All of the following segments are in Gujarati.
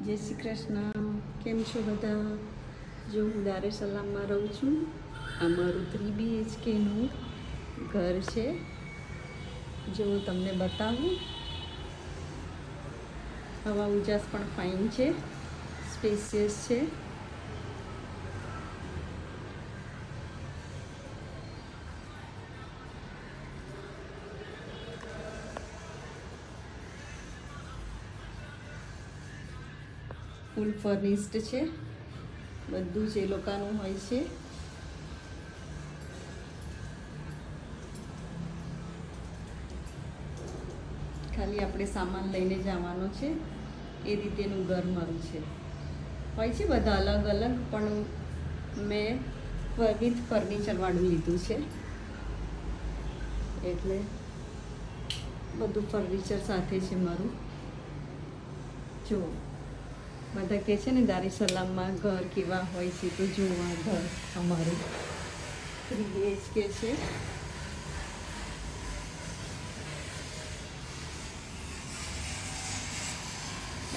જય શ્રી કૃષ્ણ. કેમ છો બધા? જો હું દારે સલામમાં રહું છું. આ મારું 3 BHKનું ઘર છે. જો હું તમને બતાવું, હવા ઉજાસ પણ ફાઇન છે, સ્પેસિયસ છે. ફૂલ ફર્નિશ્ડ છે, બધું જ એ લોકોનું હોય છે. ખાલી આપણે સામાન લઈને જવાનો છે. એ રીતેનું ઘર મારું છે. હોય છે બધા અલગ અલગ, પણ મેં વિથ ફર્નિચરવાળું લીધું છે. એટલે બધું ફર્નિચર સાથે છે મારું. જો બધા કહે છે ને દારે સલામમાં ઘર કેવા હોય છે, તો જુઓ આ ઘર અમારું 3 BHK છે.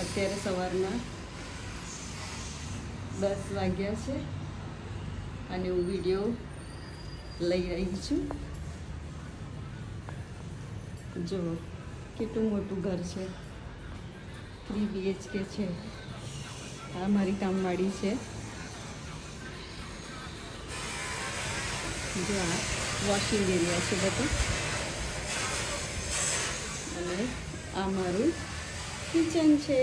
અત્યારે સવારના 10 વાગ્યા છે અને હું વિડીયો લઈ રહી છું. જુઓ કેટલું મોટું ઘર છે, 3 BHK છે. આ મારી કામવાળી છે. જો આ વોશિંગ એરિયા છે બધું, અને આ મારું કિચન છે.